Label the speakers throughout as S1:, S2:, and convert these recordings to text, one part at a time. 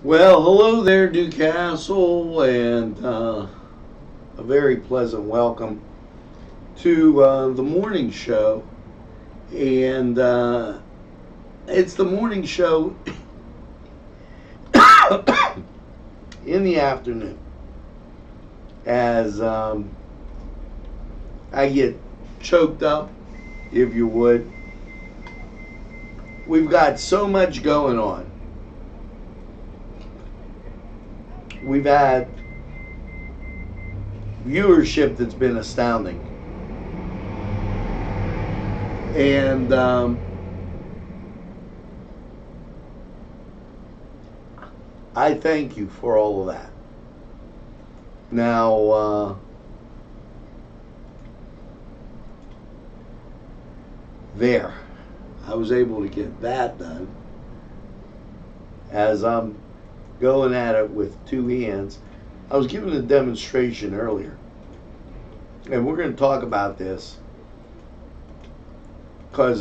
S1: Well, hello there, Newcastle, and a very pleasant welcome to the morning show. And it's the morning show in the afternoon as I get choked up, if you would. We've got so much going on. We've had viewership that's been astounding. And I thank you for all of that. Now, there. I was able to get that done as I'm going at it with two hands. I was giving a demonstration earlier, and we're going to talk about this because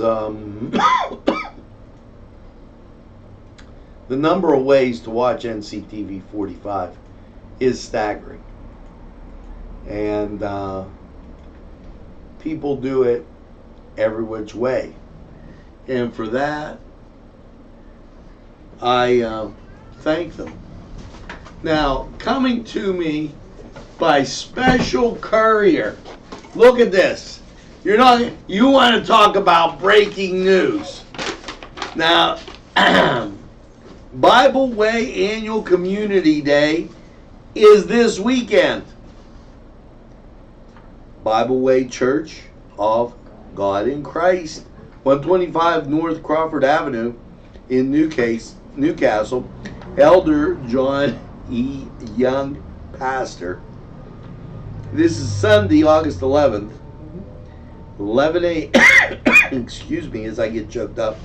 S1: the number of ways to watch NCTV45 is staggering, and people do it every which way, and for that I thank them. Now, coming to me by special courier. Look at this. You want to talk about breaking news. Now, Bible Way Annual Community Day is this weekend. Bible Way Church of God in Christ, 125 North Crawford Avenue in Newcastle. Elder John E. Young, pastor. This is Sunday, August 11th, 11 a.m. excuse me as I get choked up.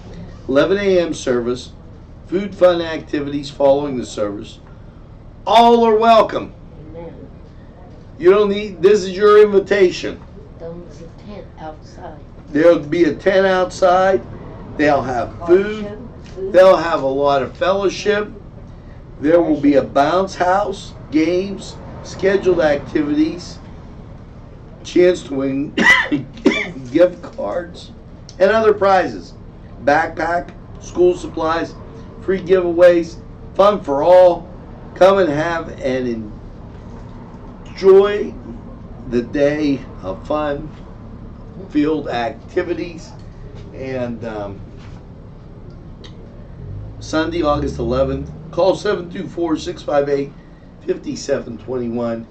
S1: 11 a.m. service. Food, fun activities following the service. All are welcome.
S2: Amen.
S1: You don't need. This is your invitation.
S2: There's a tent outside.
S1: There'll be a tent outside. They'll have food. They'll have a lot of fellowship. There will be a bounce house, games, scheduled activities, chance to win gift cards, and other prizes. Backpack, school supplies, free giveaways, fun for all. Come and have and enjoy the day of fun, field activities, and Sunday, August 11th. Call 724-658-5721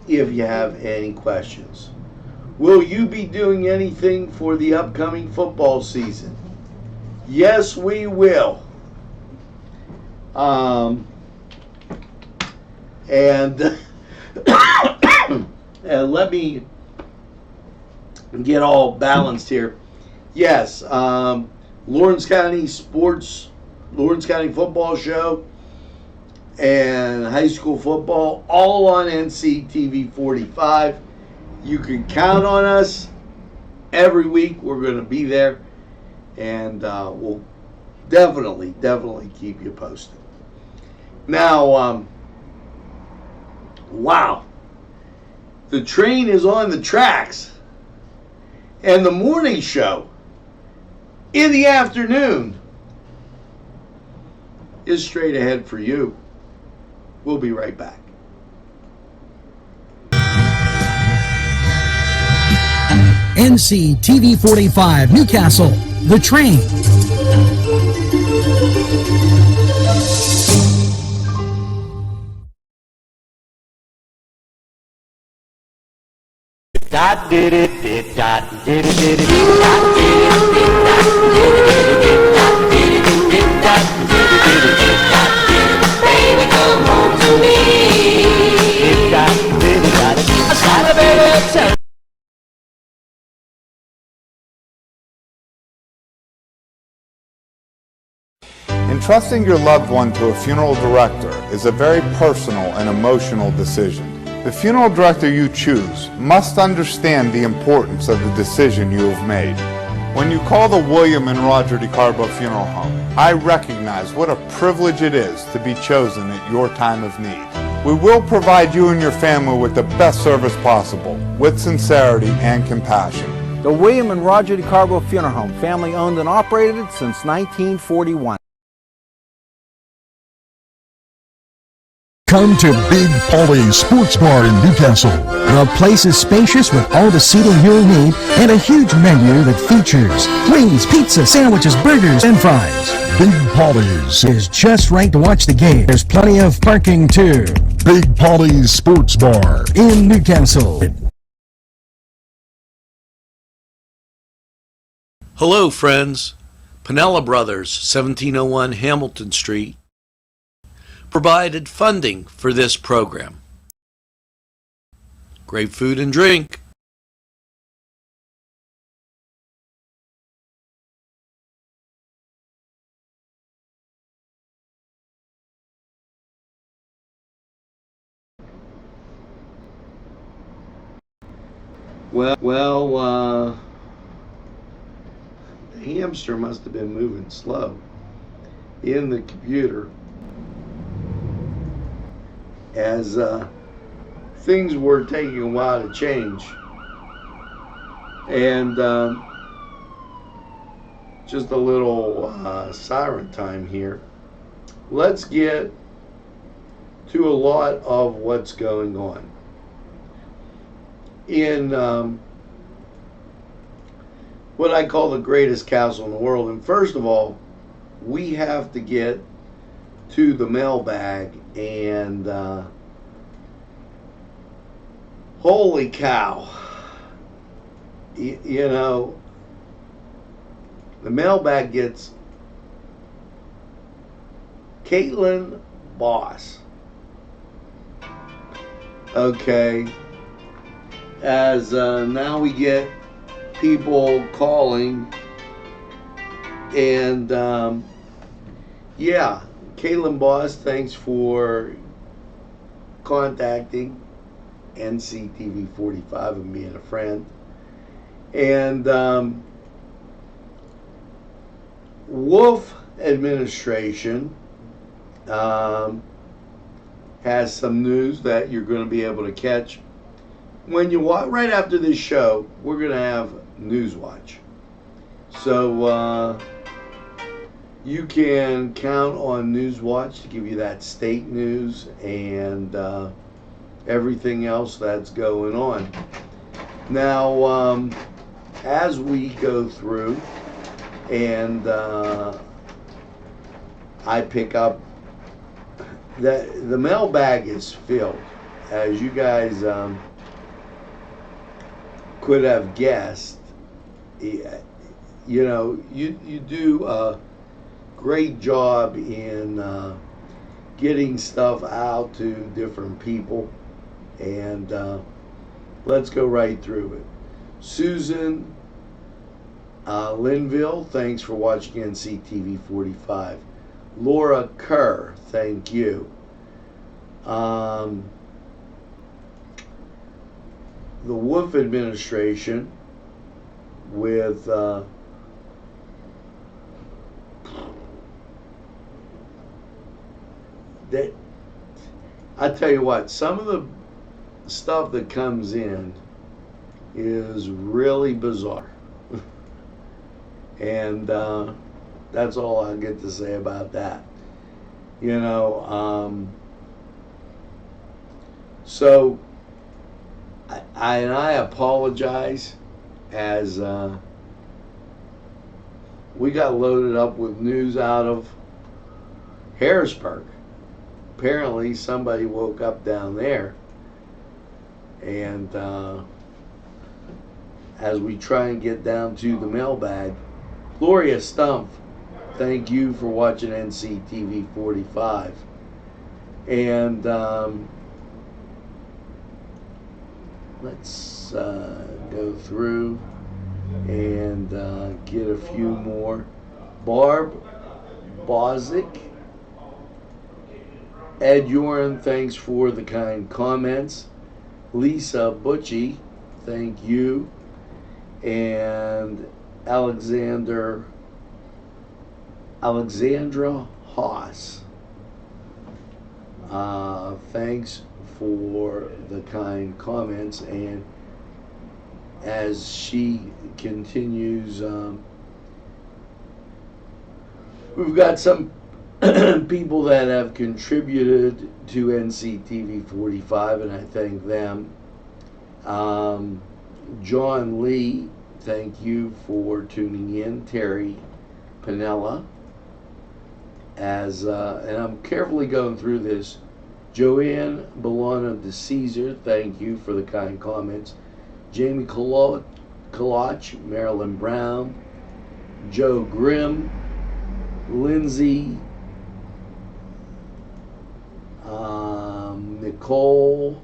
S1: if you have any questions. Will you be doing anything for the upcoming football season? Yes, we will. And let me get all balanced here. Yes, Lawrence County Football Show and high school football, all on NCTV45. You can count on us. Every week we're going to be there, and we'll definitely keep you posted. Now, wow, the train is on the tracks, and the morning show in the afternoon is straight ahead for you. We'll be right back.
S3: NCTV45 Newcastle, The Train.
S4: Dot did it did dot did it did it dot did it did dot did it did dot did it did dot did it did dot did it. Baby, come home to me. Did dot did it dot. I saw the baby.
S5: Entrusting your loved one to a funeral director is a very personal and emotional decision. The funeral director you choose must understand the importance of the decision you have made. When you call the William and Roger DeCarbo Funeral Home, I recognize what a privilege it is to be chosen at your time of need. We will provide you and your family with the best service possible, with sincerity and compassion.
S6: The William and Roger DeCarbo Funeral Home, family owned and operated since 1941.
S3: Come to Big Polly's Sports Bar in Newcastle. The place is spacious with all the seating you'll need and a huge menu that features wings, pizza, sandwiches, burgers, and fries. Big Polly's is just right to watch the game. There's plenty of parking too. Big Polly's Sports Bar in Newcastle.
S7: Hello, friends. Pinella Brothers, 1701 Hamilton Street, provided funding for this program. Great food and drink.
S1: Well, the hamster must have been moving slow in the computer as things were taking a while to change. And just a little siren time here. Let's get to a lot of what's going on. In what I call the greatest castle in the world. And first of all, we have to get to the mailbag, and holy cow, you know, the mailbag gets Caitlin Boss. Okay, as now we get people calling, and yeah, Caitlin Boss, thanks for contacting NCTV45 and being a friend. And Wolf administration has some news that you're going to be able to catch when you watch. Right after this show, we're going to have News Watch, so you can count on News Watch to give you that state news and everything else that's going on. Now, as we go through and I pick up, the mailbag is filled, as you guys could have guessed. You know, you do a great job in getting stuff out to different people, and let's go right through it. Susan Linville, thanks for watching NCTV45. Laura Kerr, thank you. The Wolf administration with that, I tell you what, some of the stuff that comes in is really bizarre. And that's all I get to say about that. You know, so I apologize, as we got loaded up with news out of Harrisburg. Apparently somebody woke up down there, and as we try and get down to the mailbag, Gloria Stumpf, thank you for watching NCTV45. And let's go through and get a few more. Barb Bozic, Ed Yoren, thanks for the kind comments. Lisa Butchie, thank you. And Alexandra Haas. Thanks for the kind comments, and as she continues, we've got some people that have contributed to NCTV45, and I thank them. John Lee, thank you for tuning in. Terry Panella, and I'm carefully going through this. Joanne Bolano de Caesar, thank you for the kind comments. Jamie Kaloch, Marilyn Brown, Joe Grimm, Lindsay, Nicole,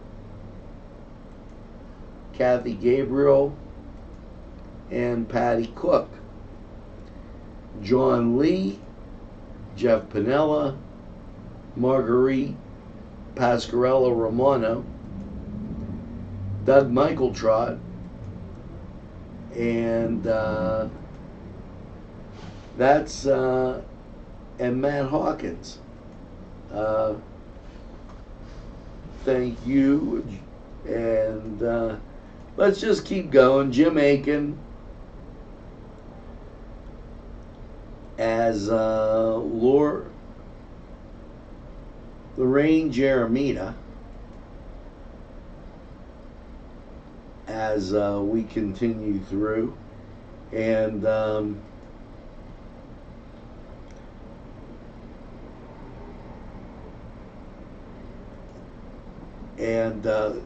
S1: Kathy Gabriel, and Patty Cook. John Lee, Jeff Panella, Marguerite Pasquarello Romano, Doug Michael Trott, and and Matt Hawkins. Thank you, and let's just keep going. Jim Aiken, as Lorraine Jeremita, as we continue through, and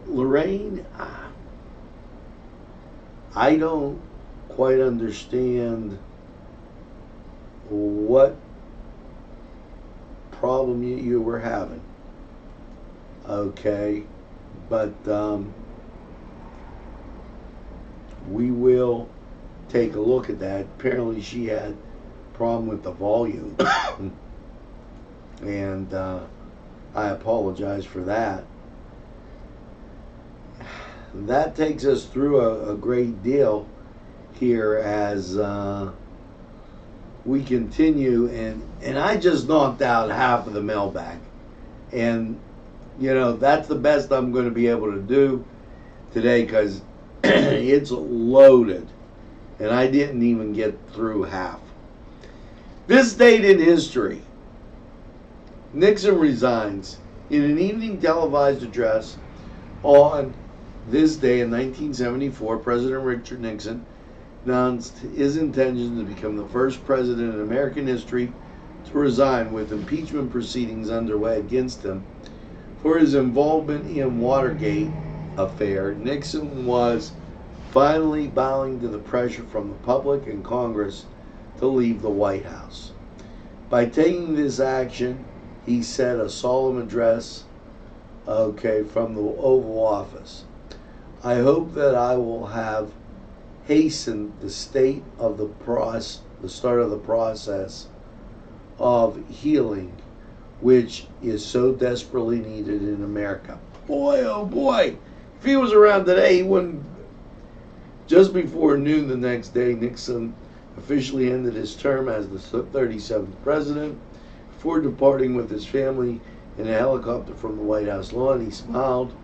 S1: Lorraine, I don't quite understand what problem you were having. Okay, but we will take a look at that. Apparently she had a problem with the volume and I apologize for that. That takes us through a great deal here as we continue, and I just knocked out half of the mailbag, and you know that's the best I'm going to be able to do today because it's loaded, and I didn't even get through half. This date in history: Nixon resigns. In an evening televised address on this day in 1974, President Richard Nixon announced his intention to become the first president in American history to resign, with impeachment proceedings underway against him for his involvement in Watergate affair. Nixon was finally bowing to the pressure from the public and Congress to leave the White House. By taking this action, he said a solemn address, from the Oval Office. I hope that I will have hastened the start of the process of healing, which is so desperately needed in America. Boy, oh boy, if he was around today, he wouldn't. Just before noon the next day, Nixon officially ended his term as the 37th president. Before departing with his family in a helicopter from the White House lawn, he smiled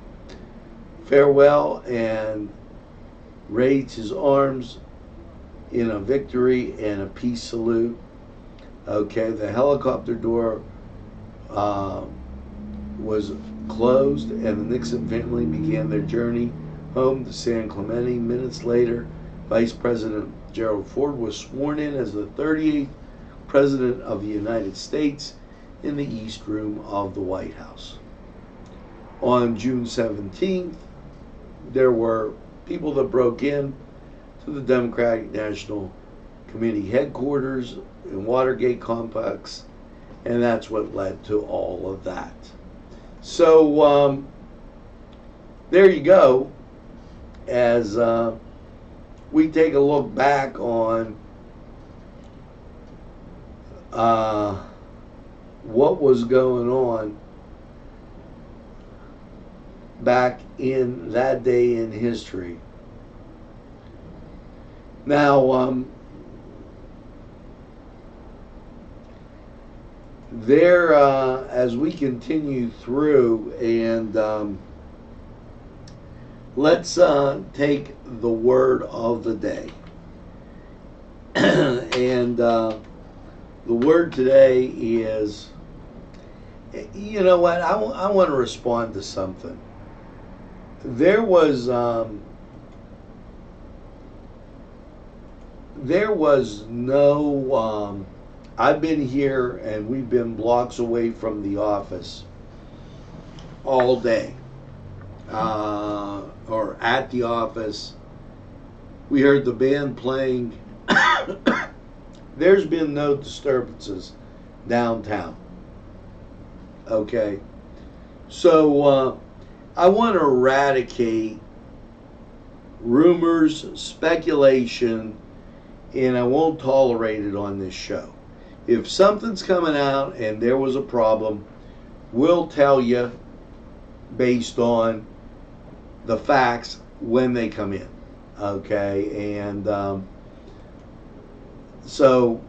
S1: farewell and raised his arms in a victory and a peace salute. The helicopter door was closed, and the Nixon family began their journey home to San Clemente. Minutes later, Vice President Gerald Ford was sworn in as the 38th President of the United States in the East Room of the White House. On June 17th, there were people that broke in to the Democratic National Committee headquarters in Watergate complex, and that's what led to all of that. So there you go, as we take a look back on what was going on back in that day in history. Now, there, as we continue through, and let's take the word of the day. And the word today is, you know what, I want to respond to something. There was no, I've been here and we've been blocks away from the office all day, or at the office. We heard the band playing. There's been no disturbances downtown. Okay, so I want to eradicate rumors, speculation, and I won't tolerate it on this show. If something's coming out and there was a problem, we'll tell you based on the facts when they come in. Okay, and so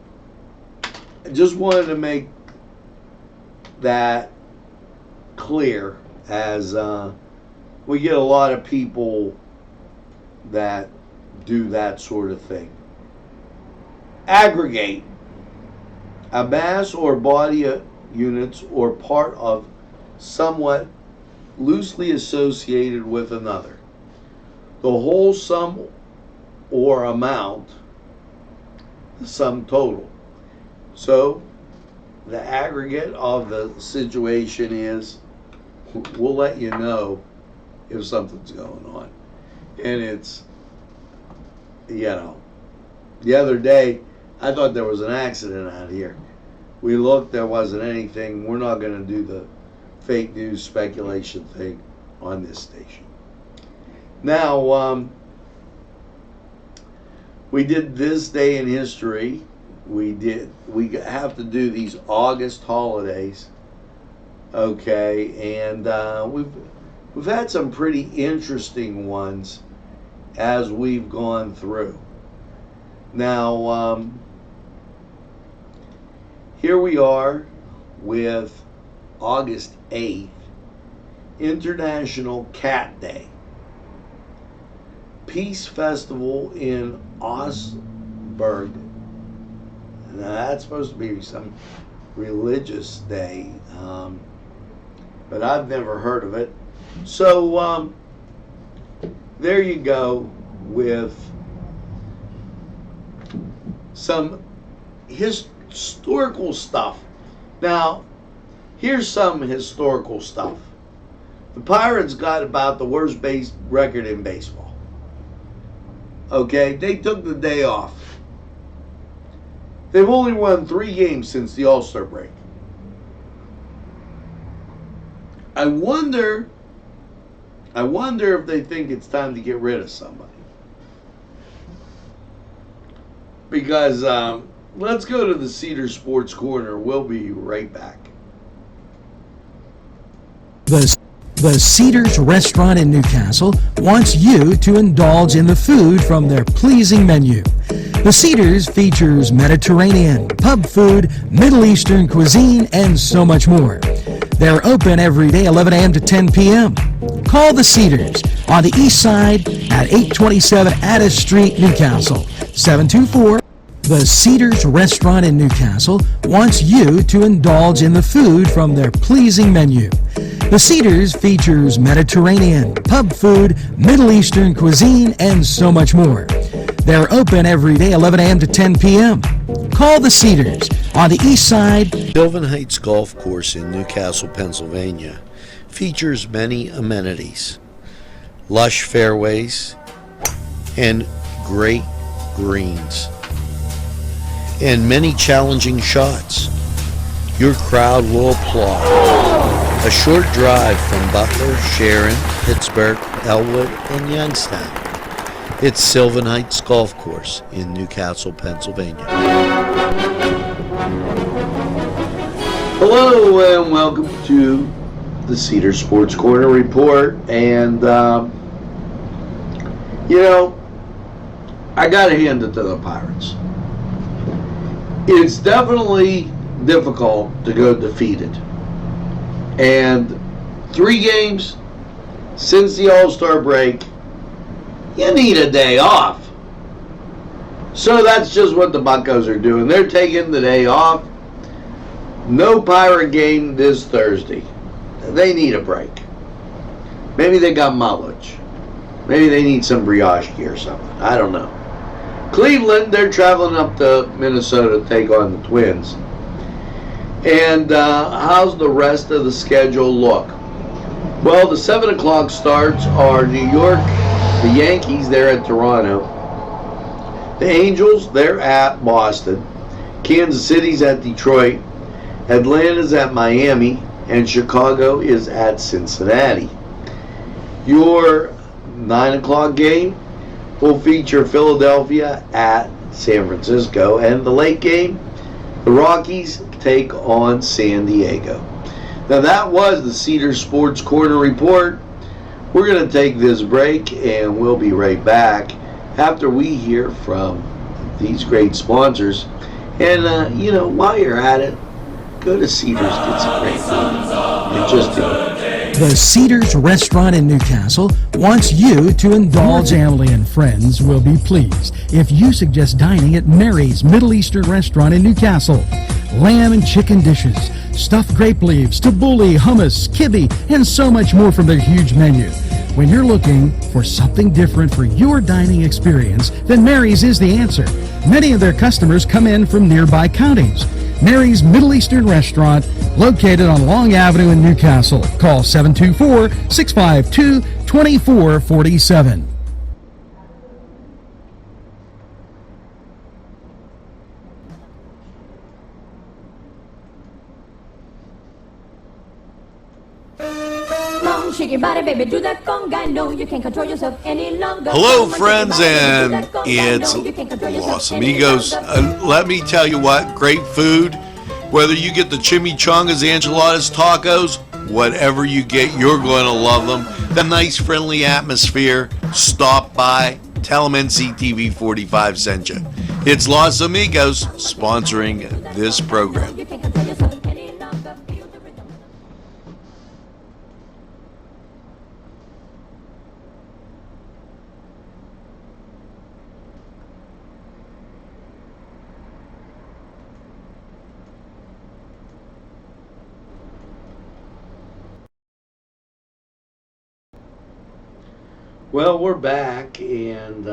S1: I just wanted to make that clear, as we get a lot of people that do that sort of thing. Aggregate. A mass or body of units or part of somewhat loosely associated with another. The whole sum or amount, the sum total. So the aggregate of the situation is, we'll let you know if something's going on. And it's, you know, the other day I thought there was an accident out here. We looked, there wasn't anything. We're not going to do the fake news speculation thing on this station. Now, we did this day in history. We have to do these August holidays. Okay, and we've had some pretty interesting ones as we've gone through. Now, here we are with August 8th, International Cat Day. Peace Festival in Augsburg. Now, that's supposed to be some religious day, but I've never heard of it. So, there you go with some historical stuff. Now, here's some historical stuff. The Pirates got about the worst base record in baseball. Okay, they took the day off. They've only won 3 games since the All-Star break. I wonder if they think it's time to get rid of somebody. Because let's go to the Cedar Sports Corner. We'll be right back.
S3: The Cedars Restaurant in Newcastle wants you to indulge in the food from their pleasing menu. The Cedars features Mediterranean, pub food, Middle Eastern cuisine, and so much more. They're open every day 11 a.m. to 10 p.m. Call the Cedars on the east side at 827 Addis Street, Newcastle, 724. The Cedars Restaurant in Newcastle wants you to indulge in the food from their pleasing menu. The Cedars features Mediterranean, pub food, Middle Eastern cuisine, and so much more. They're open every day 11 a.m. to 10 p.m. Call the Cedars on the east side.
S7: Sylvan Heights Golf Course in Newcastle, Pennsylvania features many amenities, lush fairways, and great greens, and many challenging shots. Your crowd will applaud. A short drive from Butler, Sharon, Pittsburgh, Elwood, and Youngstown. It's Sylvan Heights Golf Course in Newcastle, Pennsylvania.
S1: Hello and welcome to the Cedar Sports Corner Report. And, you know, I got to hand it to the Pirates. It's definitely difficult to go defeated. And 3 games since the All-Star break, you need a day off. So that's just what the Buccos are doing. They're taking the day off. No Pirate game this Thursday. They need a break. Maybe they got mileage. Maybe they need some brioche or something. I don't know. Cleveland, they're traveling up to Minnesota to take on the Twins. And how's the rest of the schedule look? Well, the 7 o'clock starts are New York, the Yankees, they're at Toronto. The Angels, they're at Boston. Kansas City's at Detroit. Atlanta's at Miami. And Chicago is at Cincinnati. Your 9 o'clock game will feature Philadelphia at San Francisco. And the late game, the Rockies take on San Diego. Now that was the Cedar Sports Corner Report. We're going to take this break and we'll be right back after we hear from these great sponsors. And, while you're at it, go to Cedars, get some great food. And just
S3: The Cedars Restaurant in Newcastle wants you to indulge. Your family and friends will be pleased if you suggest dining at Mary's Middle Eastern Restaurant in Newcastle. Lamb and chicken dishes, stuffed grape leaves, tabbouleh, hummus, kibbe, and so much more from their huge menu. When you're looking for something different for your dining experience, then Mary's is the answer. Many of their customers come in from nearby counties. Mary's Middle Eastern Restaurant, located on Long Avenue in Newcastle. Call 724-652-2447.
S8: Shake your body, baby, do that conga. No, you can't control yourself any longer.
S7: Hello, friends, and it's Los Amigos. Let me tell you what, great food. Whether you get the chimichangas, enchiladas, tacos, whatever you get, you're going to love them. The nice, friendly atmosphere. Stop by. Tell them NCTV45 sent you. It's Los Amigos sponsoring this program.
S8: You can't control yourself any longer. Feel the rhythm.
S1: Well, we're back and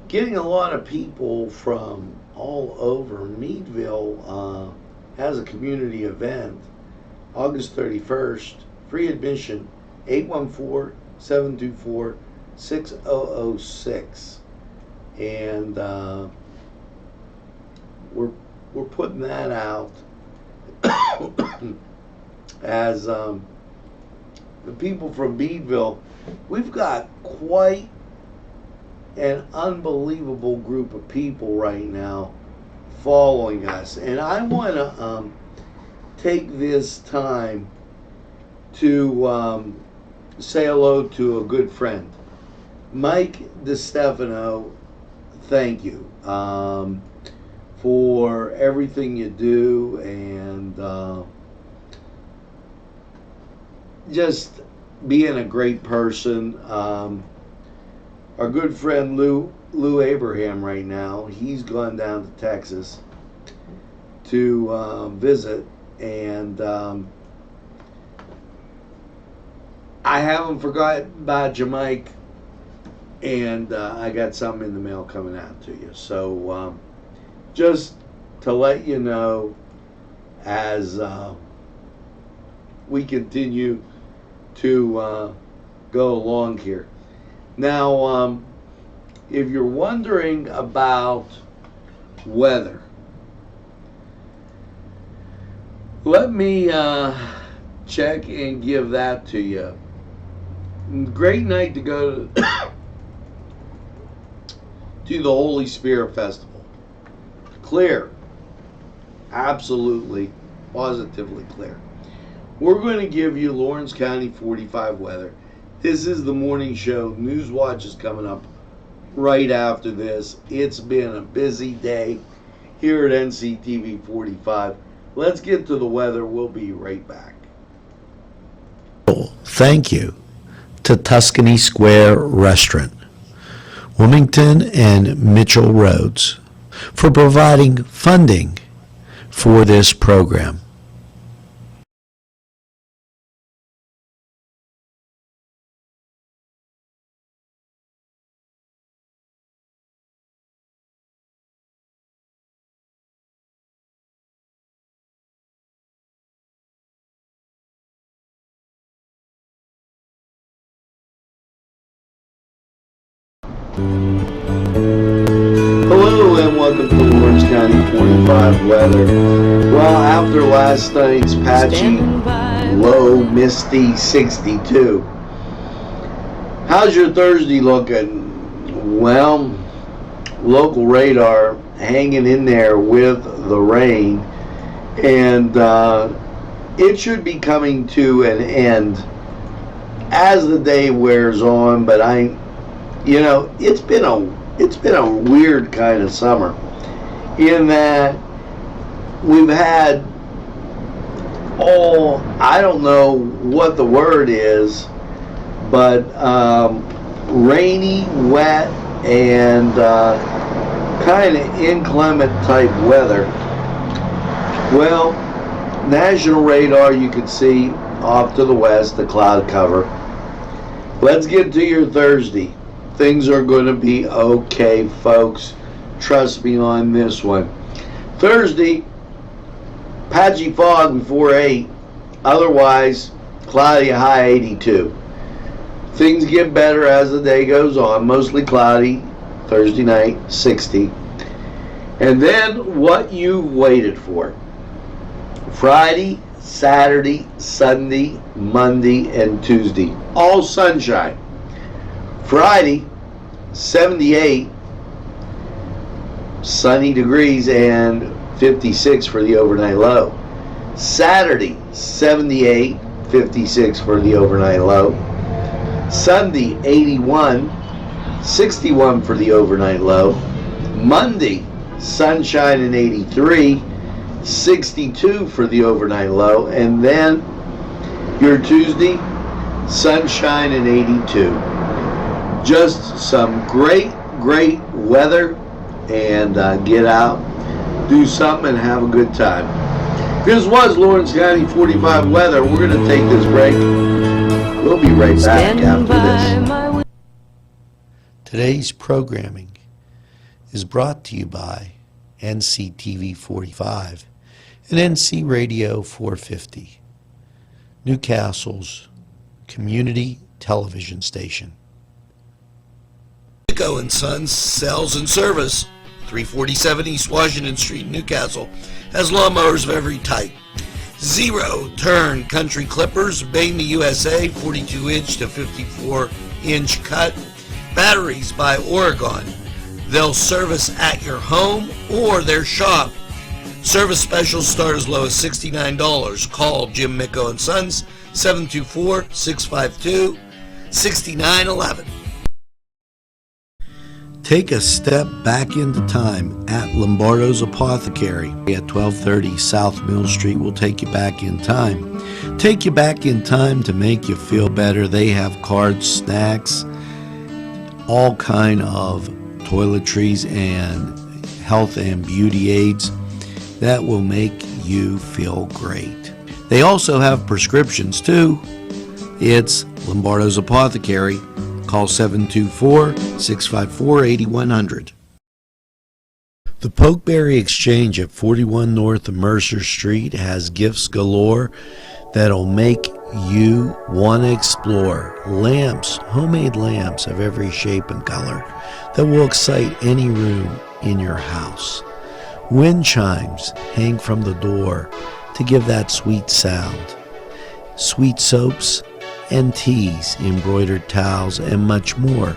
S1: getting a lot of people from all over. Meadville has a community event August 31st, free admission, 814-724-6006. And we're putting that out as the people from Meadville. We've got quite an unbelievable group of people right now following us, and I want to take this time to say hello to a good friend, Mike DeStefano. Thank you for everything you do, and just being a great person. Our good friend Lou Abraham right now, he's gone down to Texas to visit, and I haven't forgotten about you, Mike, and I got something in the mail coming out to you. So just to let you know, as we continue to go along here. Now, if you're wondering about weather, let me check and give that to you. Great night to go to the Holy Spirit Festival. Clear. Absolutely, positively clear. We're going to give you Lawrence County 45 weather. This is the morning show. News Watch is coming up right after this. It's been a busy day here at NCTV 45. Let's get to the weather. We'll be right back.
S7: Thank you to Tuscany Square Restaurant, Wilmington and Mitchell Roads, for providing funding for this program.
S1: Hello and welcome to Lawrence County 45 weather. Well, after last night's patchy, low, misty 62. How's your Thursday looking? Well, local radar hanging in there with the rain, and it should be coming to an end as the day wears on, but it's been a weird kind of summer in that we've had I don't know what the word is, but rainy, wet, and kind of inclement type weather. Well, national radar, you can see off to the west, the cloud cover. Let's get to your Thursday. Things are going to be okay, folks. Trust me on this one. Thursday, patchy fog before 8. Otherwise, cloudy, high 82. Things get better as the day goes on. Mostly cloudy Thursday night, 60. And then what you waited for. Friday, Saturday, Sunday, Monday, and Tuesday. All sunshine. Friday, 78 sunny degrees and 56 for the overnight low. Saturday, 78, 56 for the overnight low. Sunday, 81, 61 for the overnight low. Monday, sunshine and 83, 62 for the overnight low. And then your Tuesday, sunshine and 82. Just some great weather, and get out, do something, and have a good time. This was Lawrence County 45 weather. We're going to take this break. We'll be right back after this.
S7: Today's programming is brought to you by NCTV 45 and NC Radio 450, Newcastle's community television station. Nico & Sons Sales and Service, 347 East Washington Street, Newcastle, has lawnmowers of every type. Zero-turn country clippers, made in the USA, 42-inch to 54-inch cut. Batteries by Oregon. They'll service at your home or their shop. Service specials start as low as $69. Call Jim Micco & Sons, 724-652-6911. Take a step back into time at Lombardo's Apothecary at 1230 South Mill Street. Will take you back in time. Take you back in time to make you feel better. They have cards, snacks, all kind of toiletries and health and beauty aids that will make you feel great. They also have prescriptions too. It's Lombardo's Apothecary. Call 724-654-8100. The Pokeberry Exchange at 41 North Mercer Street has gifts galore that'll make you want to explore. Lamps, homemade lamps of every shape and color that will excite any room in your house. Wind chimes hang from the door to give that sweet sound. Sweet soaps and teas, embroidered towels, and much more.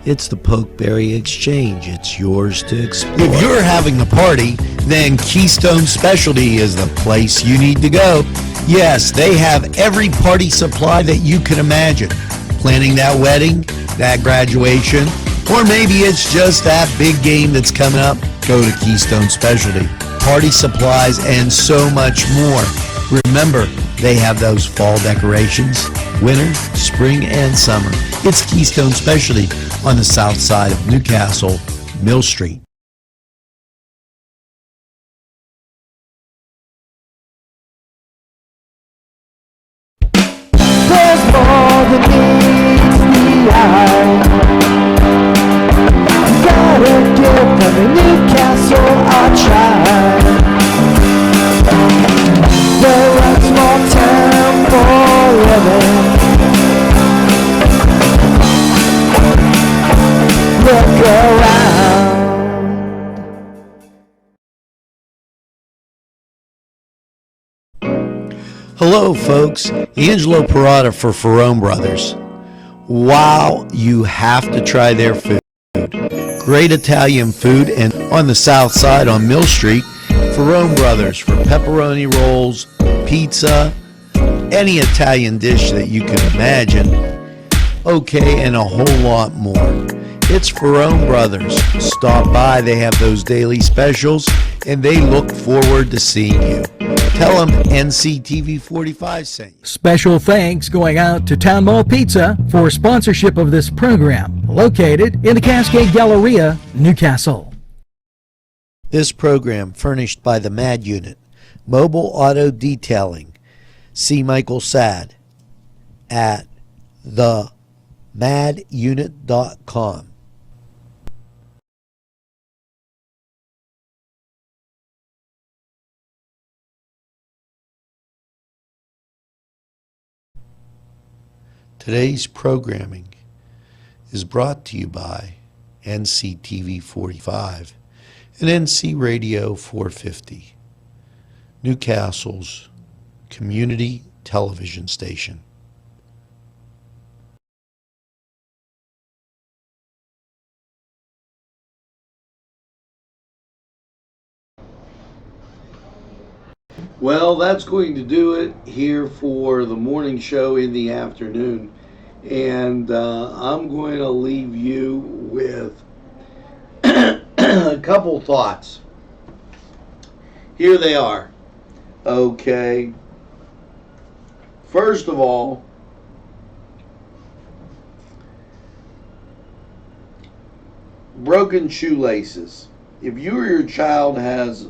S7: It's the Pokeberry Exchange. It's yours to explore. If you're having a party, then Keystone Specialty is the place you need to go. Yes, they have every party supply that you can imagine. Planning that wedding, that graduation, or maybe it's just that big game that's coming up. go to Keystone Specialty. Party supplies and so much more. Remember, they have those fall decorations, winter, spring, and summer. It's Keystone Specialty on the south side of Newcastle, Mill Street.
S3: There's more than meets the eye. Gotta give them a Newcastle a try. They're a small town for living. Look around.
S7: Hello, folks. Angelo Parada for Ferrone Brothers. Wow, you have to try their food. Great Italian food, and on the south side on Mill Street, Ferrone Brothers for pepperoni rolls, pizza, any Italian dish that you can imagine. Okay, and a whole lot more. It's Ferrone Brothers. Stop by, they have those daily specials, and they look forward to seeing you. Tell them NCTV45 sent you.
S3: Special thanks going out to Town Mall Pizza for sponsorship of this program, located in the Cascade Galleria, Newcastle.
S7: This program furnished by the MAD Unit, Mobile Auto Detailing. See Michael Sad at themadunit.com. Today's programming is brought to you by NCTV45 and NC Radio 450, Newcastle's community television station.
S1: Well, that's going to do it here for the morning show in the afternoon. And I'm going to leave you with a couple thoughts. Here they are. Okay. First of all, broken shoelaces. If you or your child has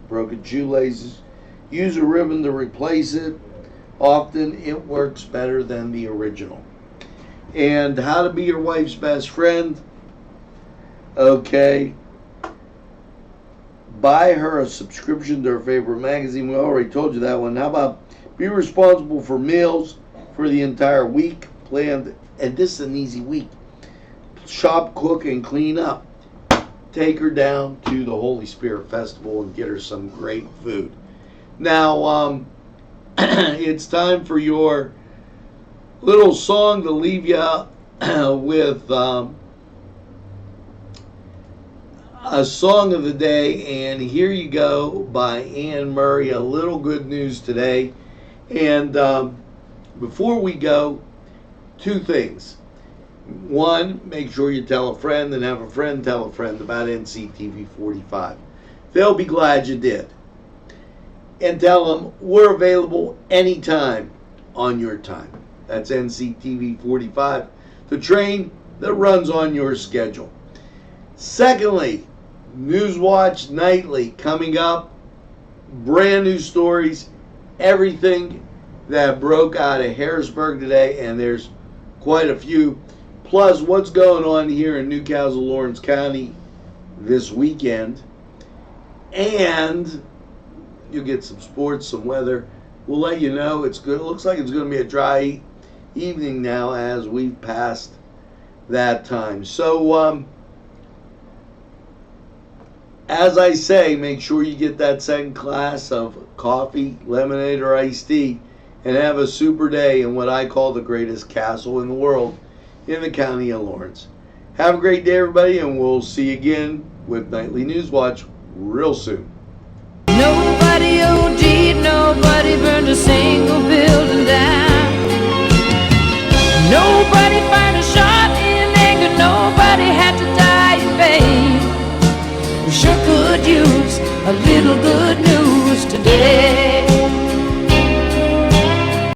S1: broken shoelaces, use a ribbon to replace it. Often it works better than the original. And how to be your wife's best friend. Okay. Buy her a subscription to her favorite magazine. We already told you that one. How about be responsible for meals for the entire week. Planned, and this is an easy week. Shop, cook, and clean up. Take her down to the Holy Spirit Festival and get her some great food. Now, it's time for your little song to leave you with a song of the day. And here you go by Anne Murray, A Little Good News Today. And before we go, two things. One, make sure you tell a friend, and have a friend tell a friend about NCTV45. They'll be glad you did. And tell them we're available anytime on your time. That's NCTV45, the train that runs on your schedule. Secondly, Newswatch Nightly coming up. Brand new stories, everything that broke out of Harrisburg today, and there's quite a few. Plus, what's going on here in Newcastle, Lawrence County this weekend. And you'll get some sports, some weather. We'll let you know. It's good. It looks like it's going to be a dry evening now as we've passed that time. So, as I say, make sure you get that second glass of coffee, lemonade, or iced tea, and have a super day in what I call the greatest castle in the world in the county of Lawrence. Have a great day, everybody, and we'll see you again with Nightly News Watch real soon.
S9: Nobody OD'd, nobody burned a single building down. Nobody fired a shot in anger, nobody had to die in vain. We sure could could use a little good news today.